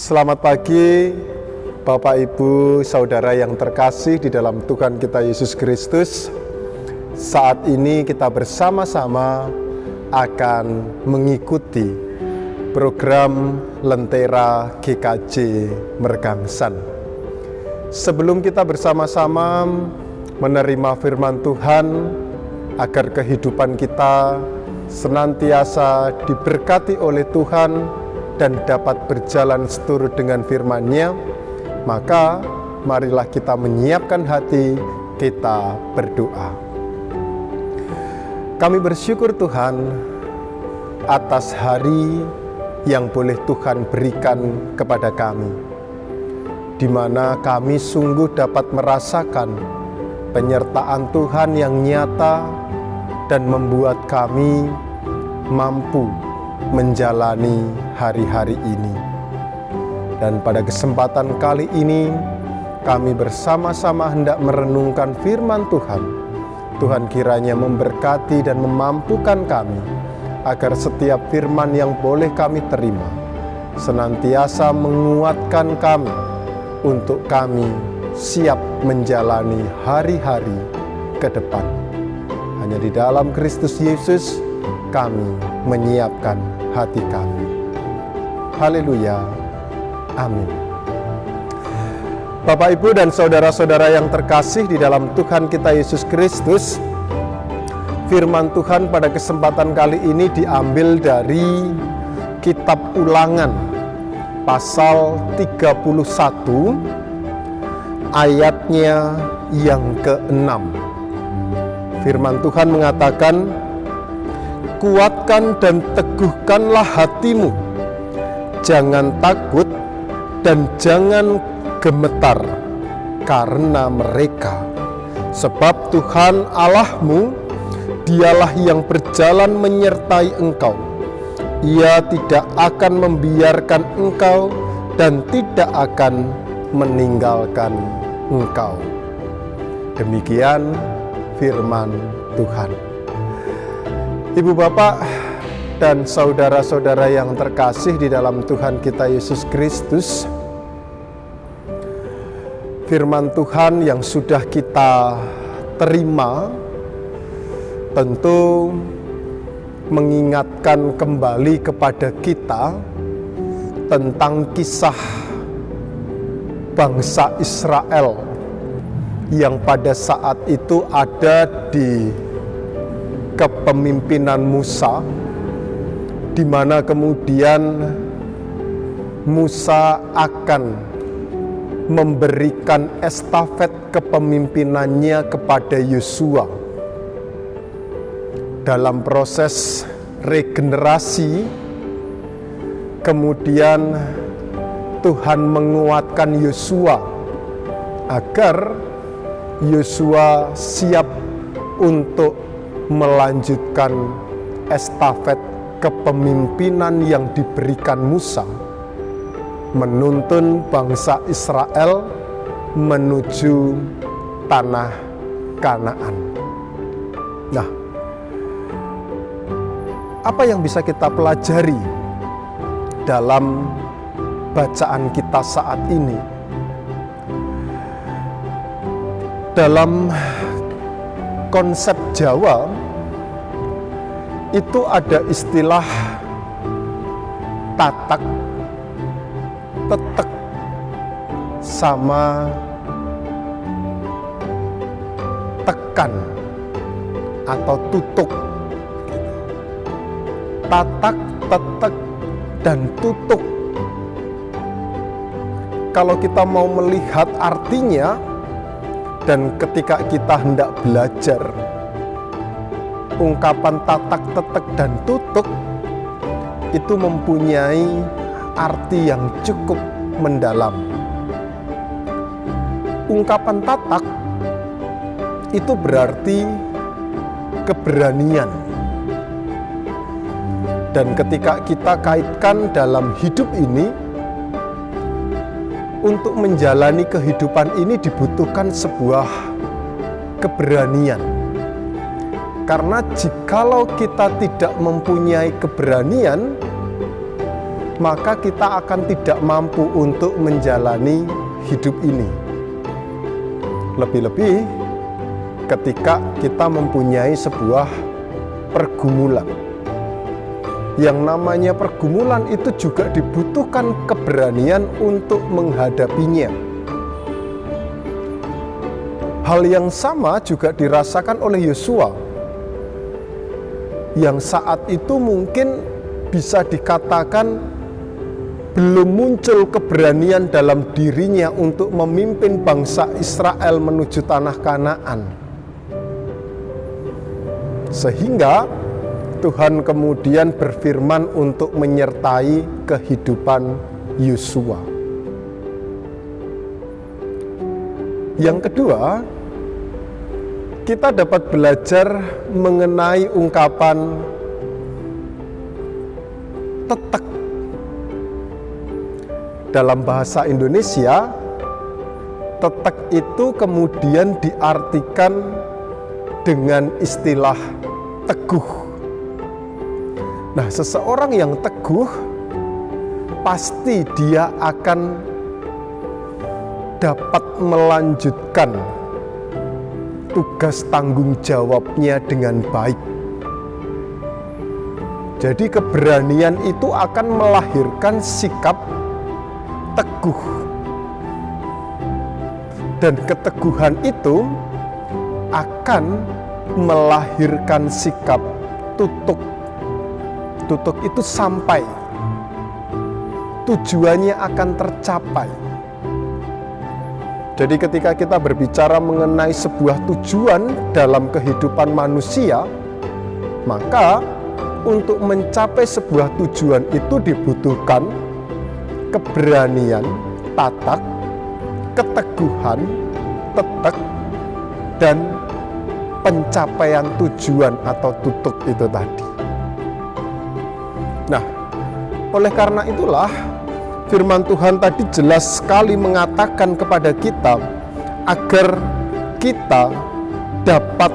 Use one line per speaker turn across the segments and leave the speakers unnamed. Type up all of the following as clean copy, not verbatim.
Selamat pagi, Bapak, Ibu, Saudara yang terkasih di dalam Tuhan kita Yesus Kristus. Saat ini kita bersama-sama akan mengikuti program Lentera GKJ Mergangsan. Sebelum kita bersama-sama menerima firman Tuhan, agar kehidupan kita senantiasa diberkati oleh Tuhan dan dapat berjalan seturut dengan firman-Nya, maka marilah kita menyiapkan hati, kita berdoa. Kami bersyukur Tuhan atas hari yang boleh Tuhan berikan kepada kami, di mana kami sungguh dapat merasakan penyertaan Tuhan yang nyata dan membuat kami mampu menjalani hari-hari ini. Dan pada kesempatan kali ini kami bersama-sama hendak merenungkan firman Tuhan. Tuhan kiranya memberkati dan memampukan kami agar setiap firman yang boleh kami terima senantiasa menguatkan kami untuk kami siap menjalani hari-hari ke depan. Hanya di dalam Kristus Yesus kami menyiapkan hati kami. Haleluya. Amin. Bapak, Ibu, dan saudara-saudara yang terkasih di dalam Tuhan kita Yesus Kristus, firman Tuhan pada kesempatan kali ini diambil dari kitab Ulangan pasal 31 ayatnya yang ke-6. Firman Tuhan mengatakan, "Kuatkan dan teguhkanlah hatimu, jangan takut dan jangan gemetar karena mereka. Sebab Tuhan Allahmu, Dialah yang berjalan menyertai engkau. Ia tidak akan membiarkan engkau dan tidak akan meninggalkan engkau." Demikian firman Tuhan. Ibu, Bapak, dan saudara-saudara yang terkasih di dalam Tuhan kita Yesus Kristus, firman Tuhan yang sudah kita terima tentu mengingatkan kembali kepada kita tentang kisah bangsa Israel yang pada saat itu ada di kepemimpinan Musa, di mana kemudian Musa akan memberikan estafet kepemimpinannya kepada Yosua. Dalam proses regenerasi, kemudian Tuhan menguatkan Yosua agar Yosua siap untuk melanjutkan estafet kepemimpinan yang diberikan Musa, menuntun bangsa Israel menuju tanah Kanaan. Nah, apa yang bisa kita pelajari dalam bacaan kita saat ini? Dalam konsep Jawa itu ada istilah tatak, tetek, sama tekan atau tutuk. Tatak, tetek, dan tutuk. Kalau kita mau melihat artinya, dan ketika kita hendak belajar ungkapan tatak, tetek, dan tutuk, itu mempunyai arti yang cukup mendalam. Ungkapan tatak itu berarti keberanian. Dan ketika kita kaitkan dalam hidup ini, untuk menjalani kehidupan ini dibutuhkan sebuah keberanian. Karena jikalau kita tidak mempunyai keberanian, maka kita akan tidak mampu untuk menjalani hidup ini. Lebih-lebih ketika kita mempunyai sebuah pergumulan. Yang namanya pergumulan itu juga dibutuhkan keberanian untuk menghadapinya. Hal yang sama juga dirasakan oleh Yosua, yang saat itu mungkin bisa dikatakan belum muncul keberanian dalam dirinya untuk memimpin bangsa Israel menuju tanah Kanaan. Sehingga Tuhan kemudian berfirman untuk menyertai kehidupan Yosua. Yang kedua, kita dapat belajar mengenai ungkapan tetek. Dalam bahasa Indonesia, tetek itu kemudian diartikan dengan istilah teguh. Nah, seseorang yang teguh pasti dia akan dapat melanjutkan tugas tanggung jawabnya dengan baik. Jadi keberanian itu akan melahirkan sikap teguh. Dan keteguhan itu akan melahirkan sikap tutuk. Tutuk itu sampai. Tujuannya akan tercapai. Jadi ketika kita berbicara mengenai sebuah tujuan dalam kehidupan manusia, maka untuk mencapai sebuah tujuan itu dibutuhkan keberanian, tatak, keteguhan, tetek, dan pencapaian tujuan atau tutuk itu tadi. Nah, oleh karena itulah firman Tuhan tadi jelas sekali mengatakan kepada kita agar kita dapat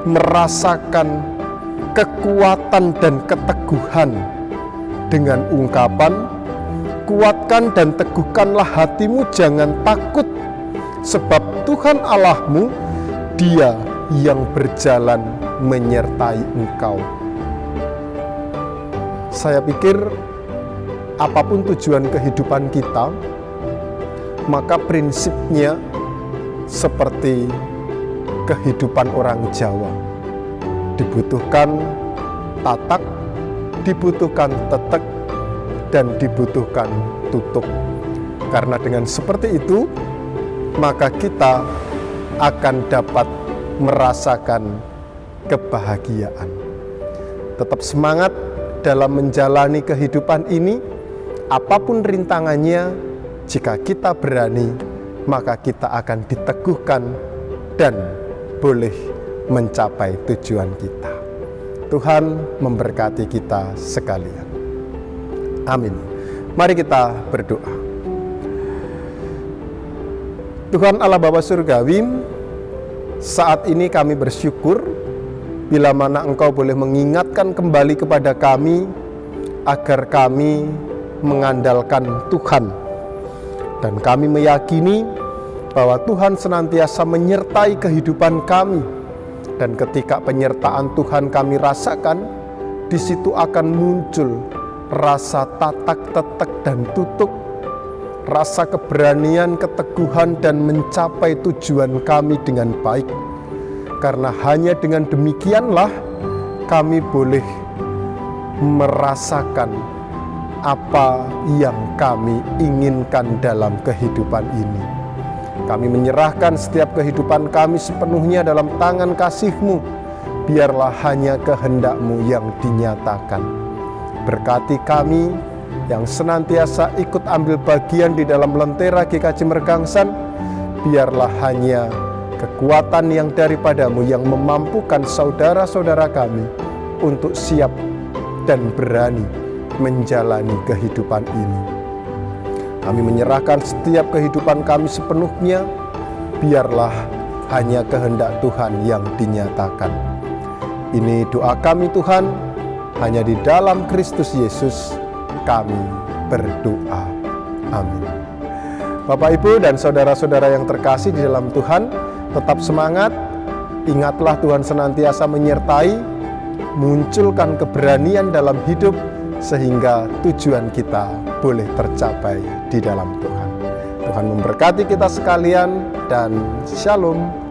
merasakan kekuatan dan keteguhan dengan ungkapan, kuatkan dan teguhkanlah hatimu, jangan takut, sebab Tuhan Allahmu, Dia yang berjalan menyertai engkau. Saya pikir apapun tujuan kehidupan kita, maka prinsipnya seperti kehidupan orang Jawa. Dibutuhkan tatak, dibutuhkan tetek, dan dibutuhkan tutuk. Karena dengan seperti itu, maka kita akan dapat merasakan kebahagiaan. Tetap semangat dalam menjalani kehidupan ini, apapun rintangannya, jika kita berani, maka kita akan diteguhkan dan boleh mencapai tujuan kita. Tuhan memberkati kita sekalian. Amin. Mari kita berdoa. Tuhan Allah Bapa Surgawi, saat ini kami bersyukur bila mana Engkau boleh mengingatkan kembali kepada kami agar kami mengandalkan Tuhan. Dan kami meyakini bahwa Tuhan senantiasa menyertai kehidupan kami. Dan ketika penyertaan Tuhan kami rasakan, di situ akan muncul rasa tatak, tetek, dan tutuk, rasa keberanian, keteguhan, dan mencapai tujuan kami dengan baik. Karena hanya dengan demikianlah kami boleh merasakan apa yang kami inginkan dalam kehidupan ini. Kami menyerahkan setiap kehidupan kami sepenuhnya dalam tangan kasih-Mu. Biarlah hanya kehendak-Mu yang dinyatakan. Berkati kami yang senantiasa ikut ambil bagian di dalam lentera GKJ Mergangsan. Biarlah hanya kekuatan yang daripada-Mu yang memampukan saudara-saudara kami untuk siap dan berani menjalani kehidupan ini. Kami menyerahkan setiap kehidupan kami sepenuhnya. Biarlah hanya kehendak Tuhan yang dinyatakan. Ini doa kami Tuhan, hanya di dalam Kristus Yesus kami berdoa. Amin. Bapak, Ibu, dan saudara-saudara yang terkasih di dalam Tuhan, tetap semangat. Ingatlah Tuhan senantiasa menyertai, munculkan keberanian dalam hidup sehingga tujuan kita boleh tercapai di dalam Tuhan. Tuhan memberkati kita sekalian dan shalom.